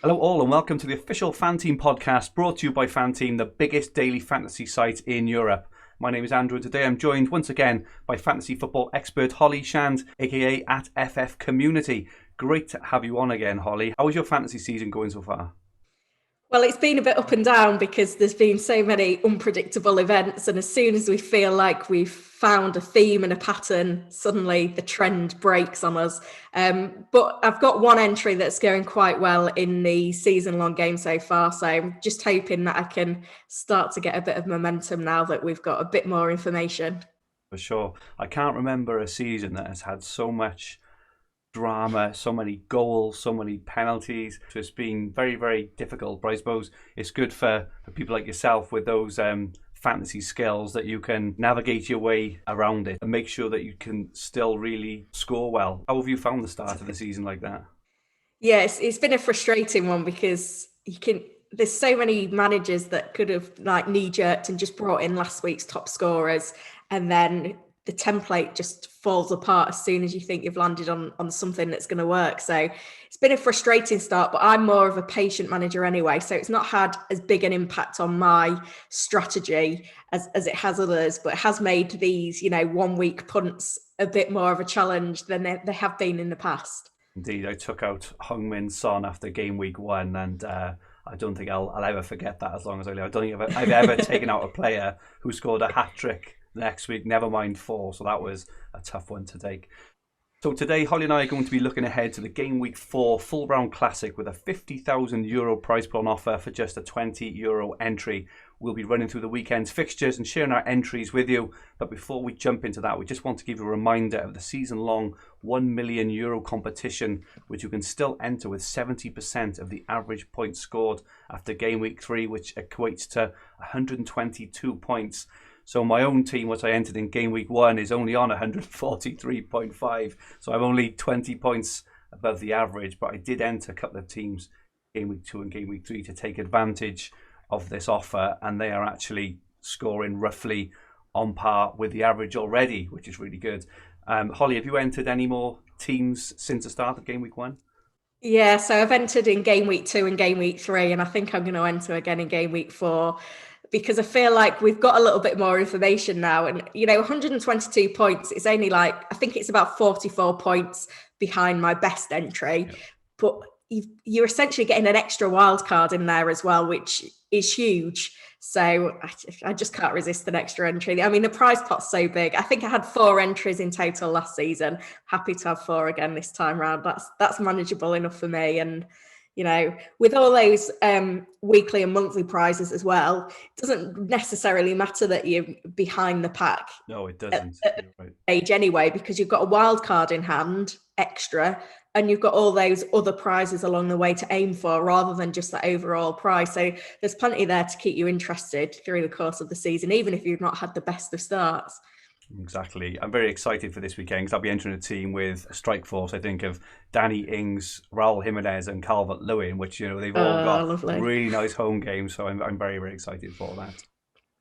Hello all and welcome to the official FanTeam podcast brought to you by FanTeam, the biggest daily fantasy site in Europe. My name is Andrew and today I'm joined once again by fantasy football expert Holly Shand, aka at FF Community. Great to have you on again, Holly. How is your fantasy season going so far? Well, it's been a bit up and down because there's been so many unpredictable events, and as soon as we feel like we've found a theme and a pattern, suddenly the trend breaks on us. But I've got one entry that's going quite well in the season-long game so far, so I'm just hoping that I can start to get a bit of momentum now that we've got a bit more information. For sure. I can't remember a season that has had so much drama, so many goals, so many penalties. So it's been very, very difficult. But I suppose it's good for people like yourself with those fantasy skills that you can navigate your way around it and make sure that you can still really score well. How have you found the start of the season like that? Yes, it's been a frustrating one because there's so many managers that could have knee-jerked and just brought in last week's top scorers, and then the template just falls apart as soon as you think you've landed on something that's going to work. So it's been a frustrating start, but I'm more of a patient manager anyway. So it's not had as big an impact on my strategy as it has others, but it has made these, 1 week punts a bit more of a challenge than they have been in the past. Indeed, I took out Heung-min Son after game week 1 and I don't think I'll ever forget that as long as I live. I don't think I've ever taken out a player who scored a hat-trick next week, never mind 4. So that was a tough one to take. So today, Holly and I are going to be looking ahead to the Game Week 4 Full Round Classic with a €50,000 prize pool on offer for just a €20 entry. We'll be running through the weekend's fixtures and sharing our entries with you. But before we jump into that, we just want to give you a reminder of the season-long €1 million competition, which you can still enter with 70% of the average points scored after Game Week 3, which equates to 122 points. So my own team, which I entered in Game Week 1, is only on 143.5. So I'm only 20 points above the average. But I did enter a couple of teams, Game Week 2 and Game Week 3, to take advantage of this offer. And they are actually scoring roughly on par with the average already, which is really good. Holly, have you entered any more teams since the start of Game Week 1? Yeah, so I've entered in Game Week 2 and Game Week 3, and I think I'm going to enter again in Game Week 4. Because I feel like we've got a little bit more information now. And, 122 points, it's only I think it's about 44 points behind my best entry. Yeah. But you're essentially getting an extra wild card in there as well, which is huge. So I just can't resist an extra entry. I mean, the prize pot's so big. I think I had 4 entries in total last season. Happy to have 4 again this time around. That's manageable enough for me. And with all those weekly and monthly prizes as well, it doesn't necessarily matter that you're behind the pack. No, it doesn't. Right. Age anyway, because you've got a wild card in hand extra, and you've got all those other prizes along the way to aim for, rather than just that overall prize. So there's plenty there to keep you interested through the course of the season, even if you've not had the best of starts. Exactly. I'm very excited for this weekend because I'll be entering a team with a strike force, I think, of Danny Ings, Raul Jimenez and Calvert-Lewin, which, they've all got lovely. Really nice home games. So I'm very, very excited for that.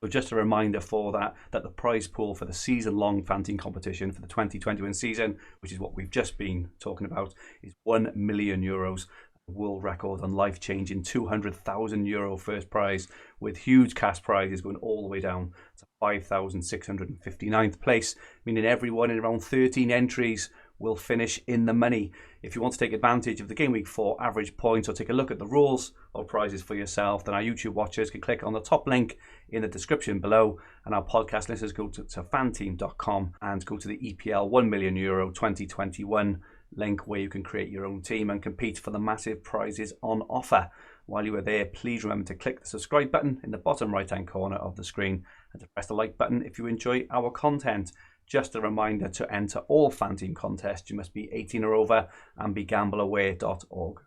So just a reminder for that the prize pool for the season-long FanTeam competition for the 2021 season, which is what we've just been talking about, is €1 million. World record and life-changing €200,000 first prize, with huge cash prizes going all the way down to 5,659th place, meaning everyone in around 13 entries will finish in the money. If you want to take advantage of the Game Week 4 average points or take a look at the rules or prizes for yourself, then our YouTube watchers can click on the top link in the description below, and our podcast listeners go to fanteam.com and go to the EPL €1 million 2021 link where you can create your own team and compete for the massive prizes on offer. While you are there, please remember to click the subscribe button in the bottom right hand corner of the screen and to press the like button if you enjoy our content. Just a reminder, to enter all FanTeam contests, you must be 18 or over and be gambleaware.org.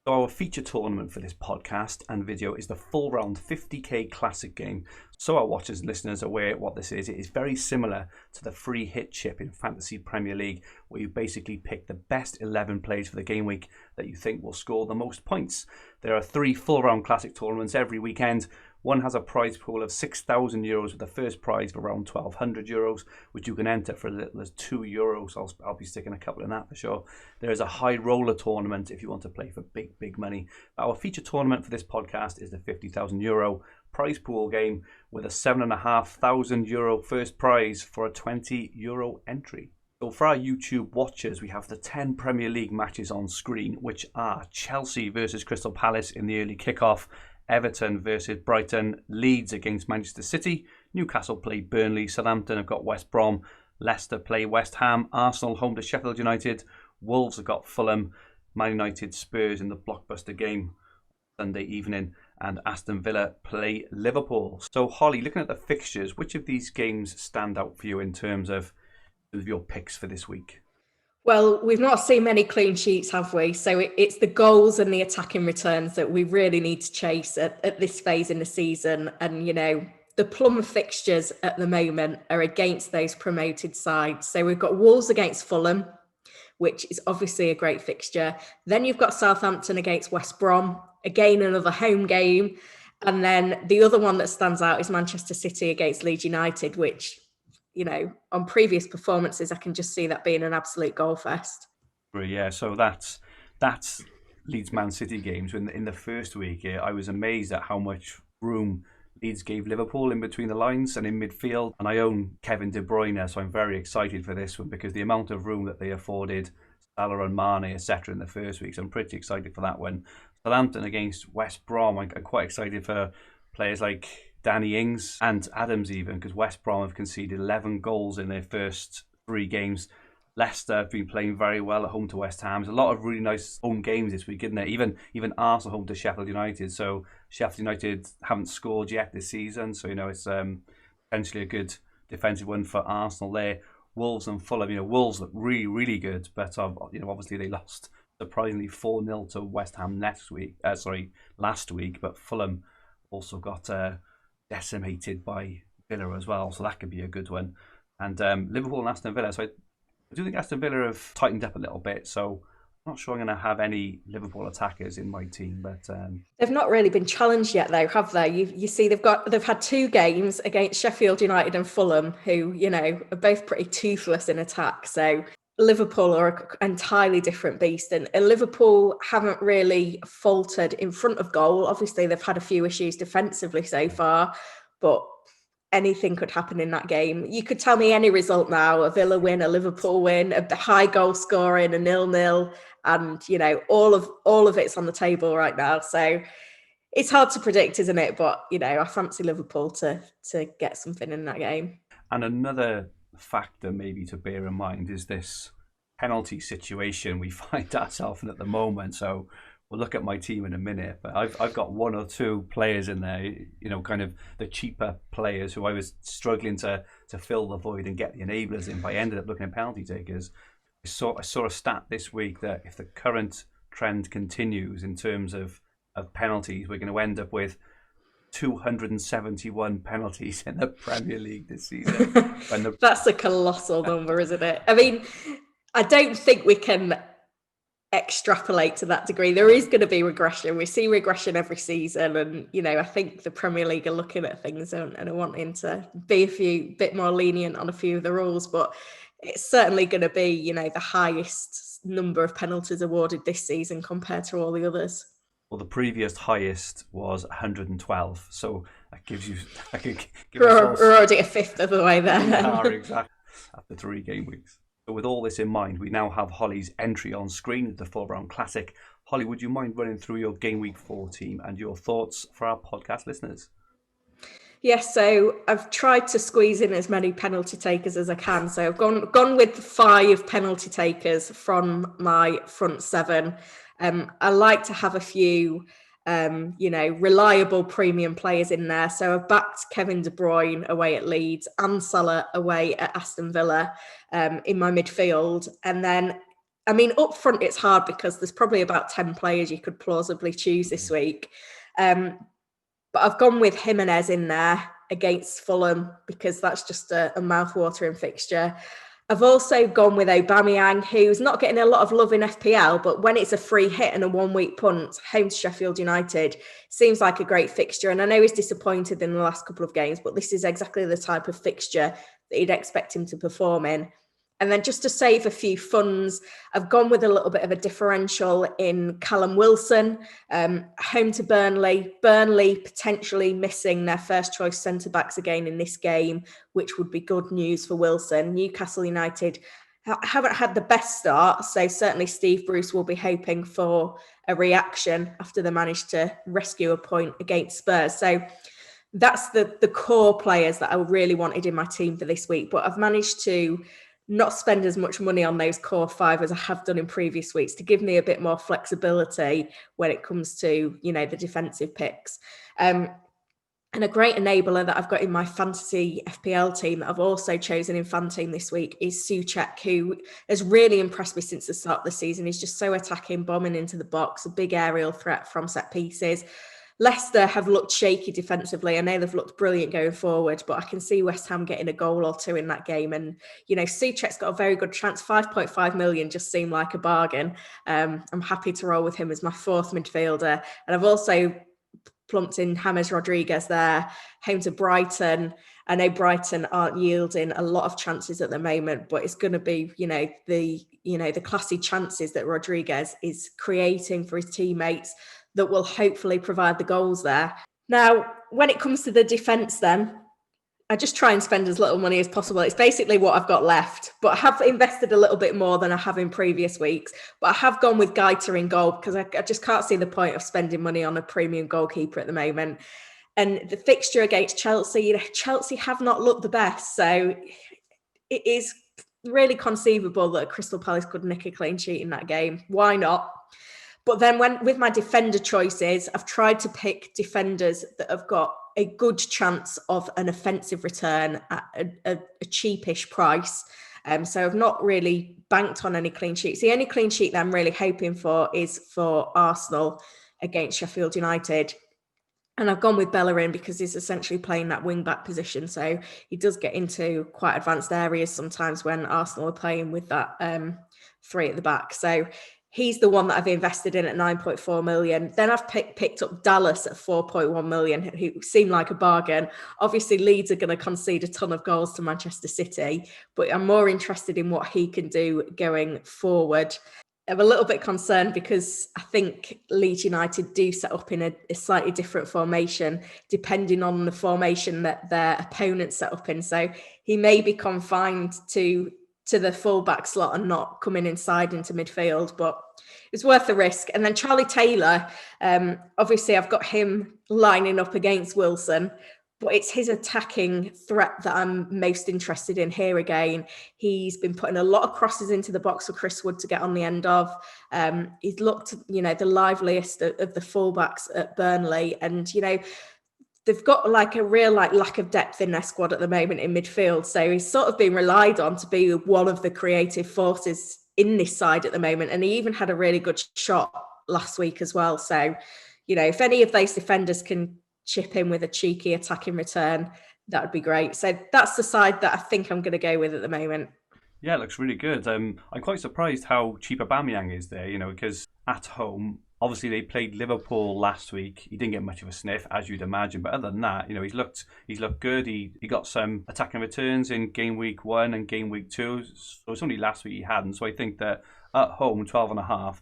So our feature tournament for this podcast and video is the full round 50k classic game. So our watchers and listeners are aware what this is. It is very similar to the free hit chip in Fantasy Premier League, where you basically pick the best 11 players for the game week that you think will score the most points. There are 3 full round classic tournaments every weekend, One has a prize pool of €6,000 with the first prize of around €1,200, which you can enter for as little as €2. I'll be sticking a couple in that for sure. There is a high roller tournament if you want to play for big money. Our feature tournament for this podcast is the €50,000 prize pool game with a €7,500 first prize for a €20 entry. So for our YouTube watchers, we have the 10 Premier League matches on screen, which are Chelsea versus Crystal Palace in the early kickoff, Everton versus Brighton, Leeds against Manchester City, Newcastle play Burnley, Southampton have got West Brom, Leicester play West Ham, Arsenal home to Sheffield United, Wolves have got Fulham, Man United Spurs in the blockbuster game Sunday evening, and Aston Villa play Liverpool. So Holly, looking at the fixtures, which of these games stand out for you in terms of your picks for this week? Well, we've not seen many clean sheets, have we? So it's the goals and the attacking returns that we really need to chase at this phase in the season. And, the plum fixtures at the moment are against those promoted sides. So we've got Wolves against Fulham, which is obviously a great fixture. Then you've got Southampton against West Brom, again, another home game. And then the other one that stands out is Manchester City against Leeds United, which, on previous performances, I can just see that being an absolute goal fest. Yeah, so that's Leeds Man City games. In the first week, I was amazed at how much room Leeds gave Liverpool in between the lines and in midfield. And I own Kevin De Bruyne, so I'm very excited for this one because the amount of room that they afforded Salah and Mane, etc. in the first week. So I'm pretty excited for that one. Southampton against West Brom, I'm quite excited for players like Danny Ings and Adams even, because West Brom have conceded 11 goals in their first 3 games. Leicester have been playing very well at home to West Ham. There's a lot of really nice home games this week, isn't there? Even Arsenal home to Sheffield United. So Sheffield United haven't scored yet this season. So, it's potentially a good defensive one for Arsenal there. Wolves and Fulham, Wolves look really, really good. But, obviously they lost surprisingly 4-0 to West Ham last week. But Fulham also got decimated by Villa as well, so that could be a good one. And Liverpool and Aston Villa, so I do think Aston Villa have tightened up a little bit, so I'm not sure I'm going to have any Liverpool attackers in my team, but they've not really been challenged yet, though, have they? You see, they've had 2 games against Sheffield United and Fulham, who are both pretty toothless in attack. So Liverpool are an entirely different beast, and Liverpool haven't really faltered in front of goal. Obviously, they've had a few issues defensively so far, but anything could happen in that game. You could tell me any result now: a Villa win, a Liverpool win, a high goal scoring, a 0-0, and all of it's on the table right now. So it's hard to predict, isn't it? But I fancy Liverpool to get something in that game. And another factor maybe to bear in mind is this penalty situation we find ourselves in at the moment. So we'll look at my team in a minute, but I've got 1 or 2 players in there, kind of the cheaper players who I was struggling to fill the void and get the enablers in, but I ended up looking at penalty takers. I saw a stat this week that if the current trend continues in terms of penalties, we're going to end up with 271 penalties in the Premier League this season. That's a colossal number, isn't it? I mean, I don't think we can extrapolate to that degree. There is going to be regression. We see regression every season, and I think the Premier League are looking at things and are wanting to be a bit more lenient on a few of the rules, but it's certainly going to be the highest number of penalties awarded this season compared to all the others. Well, the previous highest was 112, so that gives you. We're already a fifth of the way there. Exactly. After 3 game weeks. So with all this in mind, we now have Holly's entry on screen at the 4-round classic. Holly, would you mind running through your Game Week 4 team and your thoughts for our podcast listeners? Yes, so I've tried to squeeze in as many penalty takers as I can. So I've gone with 5 penalty takers from my front 7. I like to have a few, reliable premium players in there. So I've backed Kevin De Bruyne away at Leeds and Salah away at Aston Villa in my midfield. And then, up front, it's hard because there's probably about 10 players you could plausibly choose this week. But I've gone with Jimenez in there against Fulham because that's just a mouth-watering fixture. I've also gone with Aubameyang, who's not getting a lot of love in FPL, but when it's a free hit and a 1 week punt, home to Sheffield United, seems like a great fixture. And I know he's disappointed in the last couple of games, but this is exactly the type of fixture that you'd expect him to perform in. And then just to save a few funds, I've gone with a little bit of a differential in Callum Wilson, home to Burnley. Burnley potentially missing their first choice centre-backs again in this game, which would be good news for Wilson. Newcastle United haven't had the best start, so certainly Steve Bruce will be hoping for a reaction after they managed to rescue a point against Spurs. So that's the core players that I really wanted in my team for this week, but I've managed to not spend as much money on those core five as I have done in previous weeks to give me a bit more flexibility when it comes to, the defensive picks. And a great enabler that I've got in my fantasy FPL team that I've also chosen in FanTeam this week is Souček, who has really impressed me since the start of the season. He's just so attacking, bombing into the box, a big aerial threat from set pieces. Leicester have looked shaky defensively. I know they've looked brilliant going forward, but I can see West Ham getting a goal or two in that game. And, Souček's got a very good chance. 5.5 million just seemed like a bargain. I'm happy to roll with him as my fourth midfielder. And I've also plumped in James Rodriguez there, home to Brighton. I know Brighton aren't yielding a lot of chances at the moment, but it's going to be, the classy chances that Rodriguez is creating for his teammates that will hopefully provide the goals there. Now, when it comes to the defence then, I just try and spend as little money as possible. It's basically what I've got left, but I have invested a little bit more than I have in previous weeks. But I have gone with Gaita in goal because I just can't see the point of spending money on a premium goalkeeper at the moment. And the fixture against Chelsea, Chelsea have not looked the best. So it is really conceivable that Crystal Palace could nick a clean sheet in that game. Why not? But then with my defender choices, I've tried to pick defenders that have got a good chance of an offensive return at a cheapish price. So I've not really banked on any clean sheets. The only clean sheet that I'm really hoping for is for Arsenal against Sheffield United. And I've gone with Bellerin because he's essentially playing that wing-back position. So he does get into quite advanced areas sometimes when Arsenal are playing with that three at the back. So he's the one that I've invested in at 9.4 million. Then I've picked up Dallas at 4.1 million, who seem like a bargain. Obviously, Leeds are going to concede a ton of goals to Manchester City, but I'm more interested in what he can do going forward. I'm a little bit concerned because I think Leeds United do set up in a slightly different formation, depending on the formation that their opponents set up in. So he may be confined to the full-back slot and not coming inside into midfield, but it's worth the risk. And then Charlie Taylor, obviously I've got him lining up against Wilson, but it's his attacking threat that I'm most interested in here again. He's been putting a lot of crosses into the box for Chris Wood to get on the end of. He's looked, the liveliest of the full-backs at Burnley. And, they've got like a real lack of depth in their squad at the moment in midfield. So he's sort of been relied on to be one of the creative forces in this side at the moment. And he even had a really good shot last week as well. So, if any of those defenders can chip in with a cheeky attacking return, that would be great. So that's the side that I think I'm going to go with at the moment. Yeah, it looks really good. I'm quite surprised how cheap Aubameyang is there, because at home, obviously they played Liverpool last week. He didn't get much of a sniff, as you'd imagine. But other than that, he's looked good. He got some attacking returns in game week 1 and game week 2. So it's only last week he hadn't. So I think that at home, 12.5.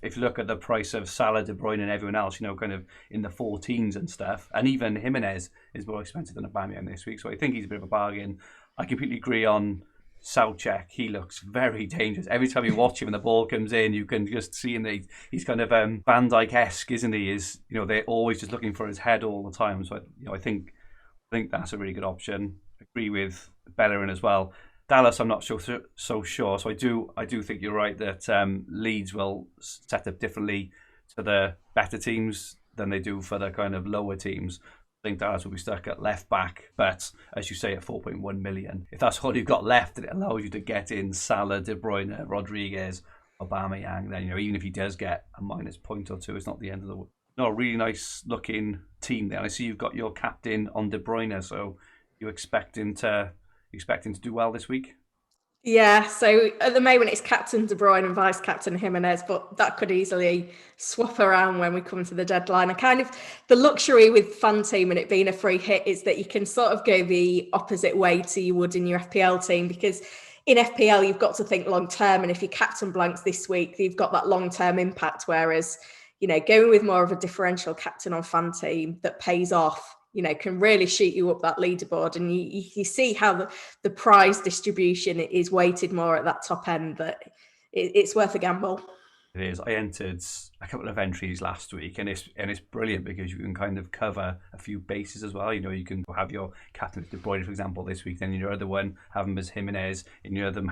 If you look at the price of Salah, De Bruyne, and everyone else, kind of in the 14s and stuff, and even Jimenez is more expensive than Aubameyang this week. So I think he's a bit of a bargain. I completely agree on Souček. He looks very dangerous. Every time you watch him and the ball comes in, you can just see him. He's kind of Van Dijk-esque, isn't he? They're always just looking for his head all the time. So I think that's a really good option. Agree with Bellerin as well. Dallas, I'm not so sure. So I do think you're right that Leeds will set up differently to the better teams than they do for the kind of lower teams. I think Dallas will be stuck at left back, but as you say, at 4.1 million, if that's all you've got left, and it allows you to get in Salah, De Bruyne, Rodriguez, Aubameyang, then even if he does get a minus point or two, it's not the end of the world. No, a really nice looking team there. I see you've got your captain on De Bruyne, so you expect him to do well this week? Yeah, so at the moment it's captain De Bruyne and vice captain Jimenez, but that could easily swap around when we come to the deadline. And kind of the luxury with FanTeam and it being a free hit is that you can sort of go the opposite way to you would in your FPL team, because in FPL you've got to think long term, and if your captain blanks this week, you've got that long term impact. Whereas, going with more of a differential captain on FanTeam that pays off, can really shoot you up that leaderboard. And you see how the prize distribution is weighted more at that top end, that it's worth a gamble. It is. I entered a couple of entries last week, and it's brilliant because you can kind of cover a few bases as well. You can have your captain as De Bruyne, for example, this week. Then your other one have him as Jimenez, and your other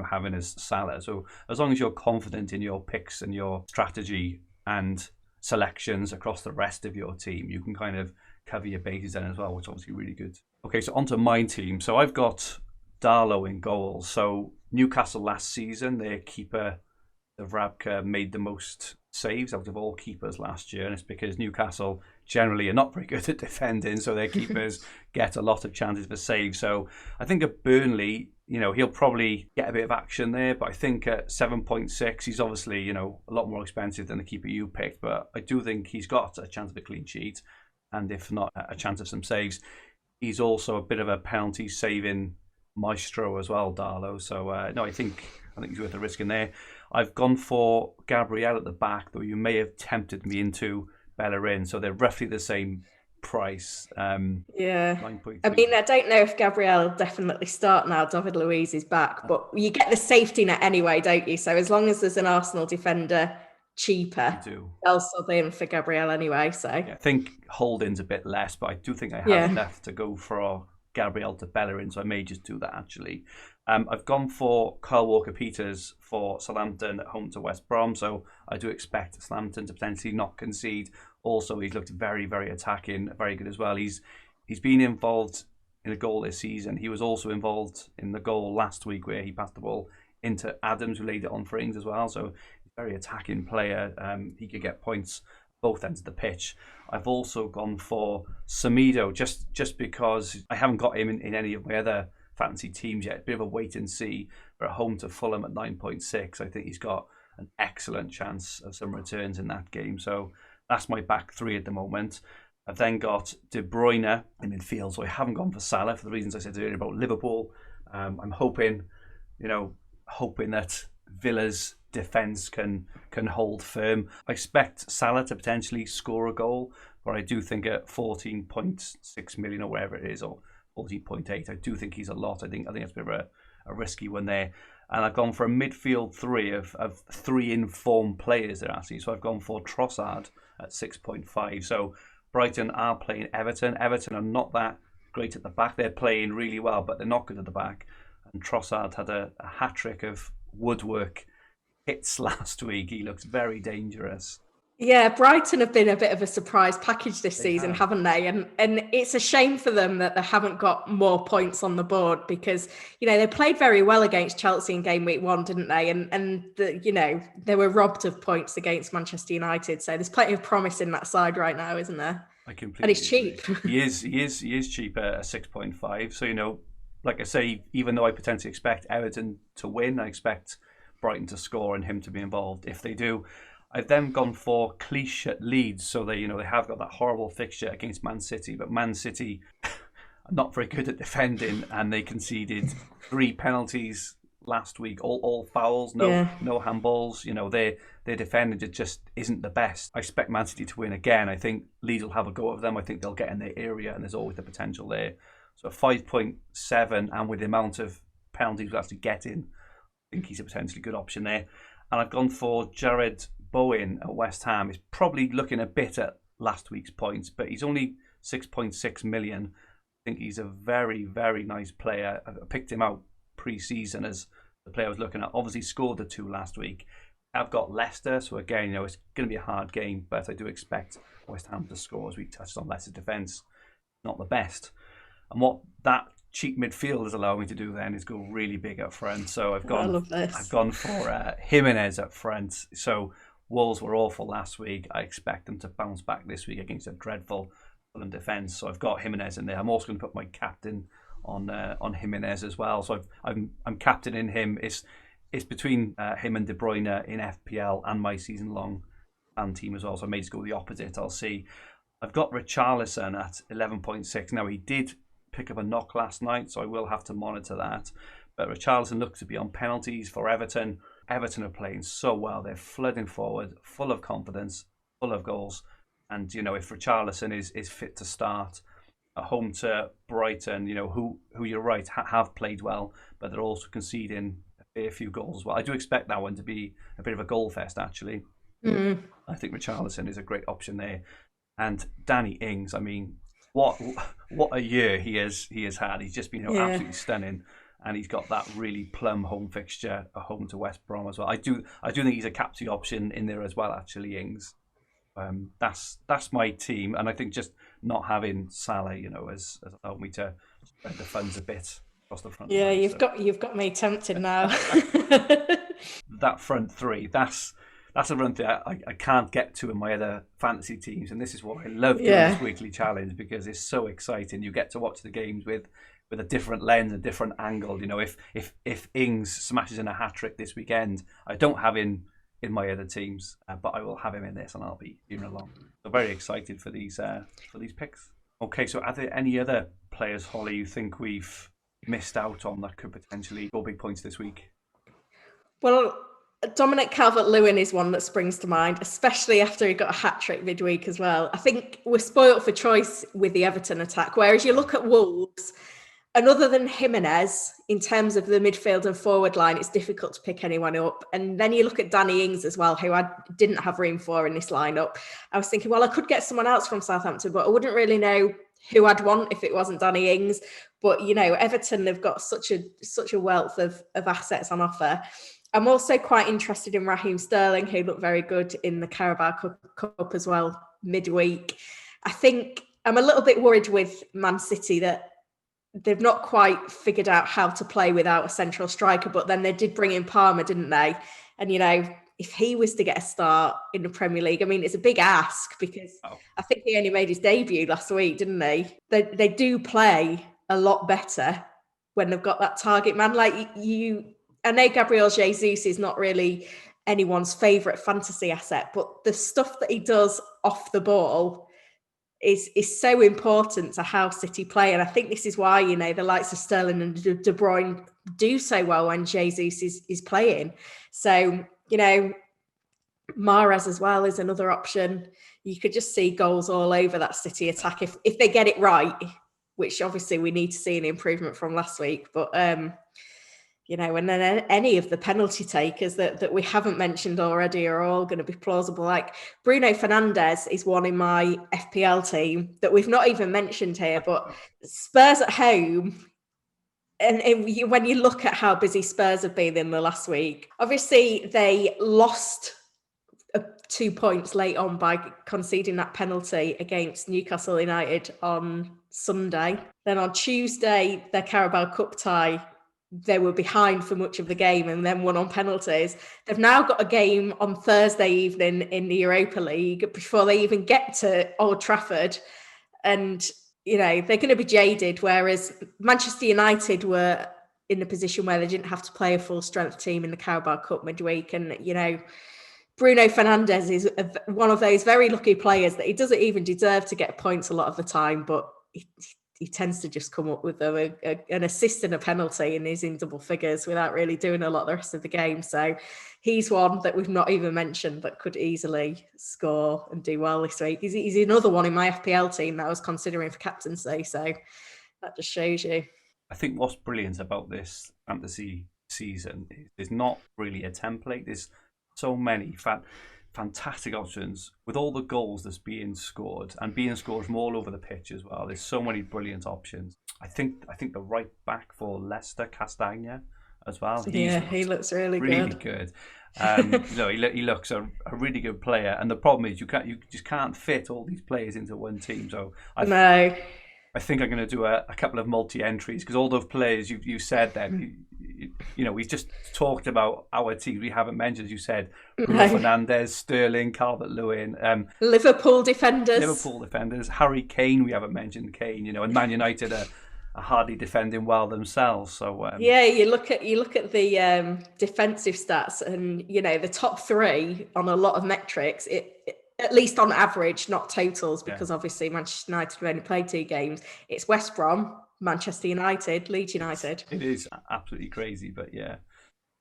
having as Salah. So as long as you're confident in your picks and your strategy and selections across the rest of your team, you can kind of cover your bases then as well, which is obviously really good. Okay, so onto my team. So I've got Darlow in goal. So Newcastle last season, their keeper Vrabka made the most saves out of all keepers last year, and it's because Newcastle generally are not very good at defending, so their keepers get a lot of chances for saves. So I think at Burnley, he'll probably get a bit of action there, but I think at 7.6, he's obviously, a lot more expensive than the keeper you picked, but I do think he's got a chance of a clean sheet, and if not, a chance of some saves. He's also a bit of a penalty saving maestro as well, Darlow. So no, I think he's worth the risk in there. I've gone for Gabriel at the back, though you may have tempted me into Bellerin. So they're roughly the same price. Yeah. 9.3. I mean, I don't know if Gabriel will definitely start now. David Luiz is back, but you get the safety net anyway, don't you? So as long as there's an Arsenal defender cheaper, they'll sub in for Gabriel anyway. So yeah, I think Holding's a bit less, but I do think I have enough to go for Gabriel to Bellerin, so I may just do that actually. I've gone for Kyle Walker-Peters for Southampton at home to West Brom, so I do expect Southampton to potentially not concede. Also, he's looked very, very attacking, very good as well. He's been involved in a goal this season. He was also involved in the goal last week where he passed the ball into Adams, who laid it on for Ings as well. So he's a very attacking player. He could get points both ends of the pitch. I've also gone for Semedo just because I haven't got him in any of my other fantasy teams yet. A bit of a wait and see. But at home to Fulham at 9.6, I think he's got an excellent chance of some returns in that game. So that's my back three at the moment. I've then got De Bruyne in midfield, so I haven't gone for Salah for the reasons I said earlier about Liverpool. I'm hoping that Villa's defence can hold firm. I expect Salah to potentially score a goal, but I do think at 14.6 million or wherever it is, or 14.8, I do think he's a lot. I think it's a bit of a risky one there. And I've gone for a midfield three of three informed players there actually. So I've gone for Trossard at 6.5. So Brighton are playing Everton. Everton are not that great at the back. They're playing really well, but they're not good at the back. And Trossard had a hat-trick of woodwork hits last week. He looks very dangerous. Yeah, Brighton have been a bit of a surprise package this season, haven't they? And it's a shame for them that they haven't got more points on the board because, they played very well against Chelsea in game week 1, didn't they? And they were robbed of points against Manchester United. So there's plenty of promise in that side right now, isn't there? I completely And it's cheap. He is cheap at 6.5. So, like I say, even though I potentially expect Everton to win, I expect Brighton to score and him to be involved. If they do, I've then gone for Cliche at Leeds, so they have got that horrible fixture against Man City, but Man City are not very good at defending, and they conceded 3 penalties last week, all fouls, no handballs. Their defending just isn't the best. I expect Man City to win again. I think Leeds will have a go at them. I think they'll get in their area, and there's always the potential there. So 5.7, and with the amount of penalties we're actually getting, I think he's a potentially good option there. And I've gone for Jared Bowen at West Ham. He's probably looking a bit at last week's points, but he's only 6.6 million. I think he's a very, very nice player. I picked him out pre-season as the player I was looking at. Obviously scored the 2 last week. I've got Leicester, so again, it's going to be a hard game, but I do expect West Ham to score, as we touched on. Leicester's defence, not the best. And what that cheap midfield has allowed me to do then is go really big up front. So I've gone for Jimenez up front. So Wolves were awful last week. I expect them to bounce back this week against a dreadful Fulham defence. So I've got Jimenez in there. I'm also going to put my captain on Jimenez as well. So I'm captaining him. It's between him and De Bruyne in FPL and my season long fan team as well. So I may just go the opposite. I'll see. I've got Richarlison at 11.6. Now, he did pick up a knock last night, so I will have to monitor that. But Richarlison looks to be on penalties for Everton. Everton are playing so well. They're flooding forward, full of confidence, full of goals. And, if Richarlison is fit to start at home to Brighton, who you're right, have played well, but they're also conceding a fair few goals as well. I do expect that one to be a bit of a goal fest, actually. Mm-hmm. I think Richarlison is a great option there. And Danny Ings, I mean, what a year he has had. He's just been absolutely stunning, and he's got that really plum home fixture at home to West Brom as well. I do think he's a captain option in there as well. Actually, Ings. That's my team, and I think just not having Salah, has allowed me to spread the funds a bit across the front. Yeah, line, you've got me tempted now. That front three, that's a run through I can't get to in my other fantasy teams, and this is what I love doing this weekly challenge, because it's so exciting. You get to watch the games with a different lens, a different angle. If Ings smashes in a hat-trick this weekend, I don't have in my other teams, but I will have him in this, and I'll be cheering along. So very excited for these picks. Okay, so are there any other players, Holly, you think we've missed out on that could potentially score big points this week? Well, Dominic Calvert-Lewin is one that springs to mind, especially after he got a hat-trick midweek as well. I think we're spoilt for choice with the Everton attack, whereas you look at Wolves, and other than Jimenez, in terms of the midfield and forward line, it's difficult to pick anyone up. And then you look at Danny Ings as well, who I didn't have room for in this lineup. I was thinking, well, I could get someone else from Southampton, but I wouldn't really know who I'd want if it wasn't Danny Ings. But, Everton have got such a wealth of assets on offer. I'm also quite interested in Raheem Sterling, who looked very good in the Carabao Cup as well midweek. I think I'm a little bit worried with Man City that they've not quite figured out how to play without a central striker, but then they did bring in Palmer, didn't they? And, if he was to get a start in the Premier League, I mean, it's a big ask, because I think he only made his debut last week, didn't they? They do play a lot better when they've got that target man. I know Gabriel Jesus is not really anyone's favourite fantasy asset, but the stuff that he does off the ball is so important to how City play. And I think this is why, the likes of Sterling and De Bruyne do so well when Jesus is playing. So, Mahrez as well is another option. You could just see goals all over that City attack if they get it right, which obviously we need to see an improvement from last week. But, and then any of the penalty takers that we haven't mentioned already are all going to be plausible. Like Bruno Fernandez is one in my FPL team that we've not even mentioned here, but Spurs at home. And when you look at how busy Spurs have been in the last week, obviously they lost 2 points late on by conceding that penalty against Newcastle United on Sunday. Then on Tuesday, their Carabao Cup tie, they were behind for much of the game and then won on penalties. They've now got a game on Thursday evening in the Europa League before they even get to Old Trafford. And, they're going to be jaded, whereas Manchester United were in a position where they didn't have to play a full strength team in the Carabao Cup midweek. And, Bruno Fernandez is one of those very lucky players that he doesn't even deserve to get points a lot of the time, but he tends to just come up with an assist and a penalty, and he's in double figures without really doing a lot the rest of the game. So he's one that we've not even mentioned that could easily score and do well this week. He's another one in my FPL team that I was considering for captaincy. So that just shows you. I think what's brilliant about this fantasy season is there's not really a template. There's so many fantastic options with all the goals that's being scored from all over the pitch as well. There's so many brilliant options. I think the right back for Leicester, Castagna, as well. He looks really good. He looks a really good player, and the problem is you just can't fit all these players into one team. So I think I'm going to do a couple of multi-entries, because all those players you said then, we've just talked about our teams. We haven't mentioned, as you said, Bruno Fernandez, Sterling, Calvert-Lewin, Liverpool defenders, Harry Kane. We haven't mentioned Kane, and Man United are are hardly defending well themselves. So yeah, you look at the defensive stats, and the top three on a lot of metrics. At least on average, not totals, because obviously Manchester United have only played 2 games. It's West Brom, Manchester United, Leeds United. It is absolutely crazy, but yeah.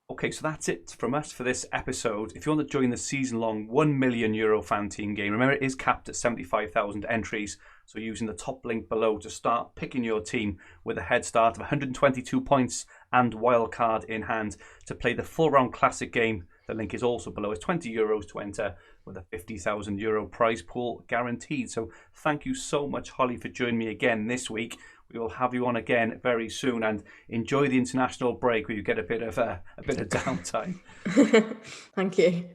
Okay, so that's it from us for this episode. If you want to join the season-long €1 million fan team game, remember it is capped at 75,000 entries. So using the top link below to start picking your team with a head start of 122 points and wildcard in hand to play the full round classic game. The link is also below. It's €20 to enter with a €50,000 prize pool guaranteed. So thank you so much, Holly, for joining me again this week. We will have you on again very soon, and enjoy the international break where you get a bit of downtime. Thank you.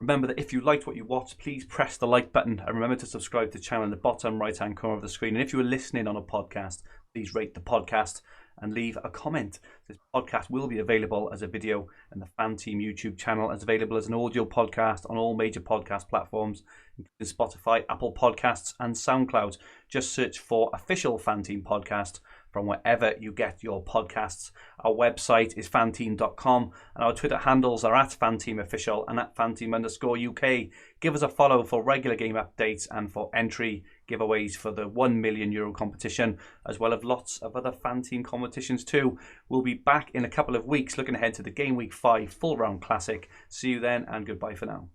Remember that if you liked what you watched, please press the like button, and remember to subscribe to the channel in the bottom right hand corner of the screen. And if you are listening on a podcast, please rate the podcast and leave a comment. This podcast will be available as a video, and the Fan Team YouTube channel is available as an audio podcast on all major podcast platforms, including Spotify, Apple Podcasts, and SoundCloud. Just search for Official Fan Team Podcast from wherever you get your podcasts. Our website is fanteam.com, and our Twitter handles are at FanTeamOfficial and at FanTeam_UK. Give us a follow for regular game updates and for entry giveaways for the €1 million competition, as well as lots of other Fan Team competitions too. We'll be back in a couple of weeks looking ahead to the Game Week 5 full round classic. See you then, and goodbye for now.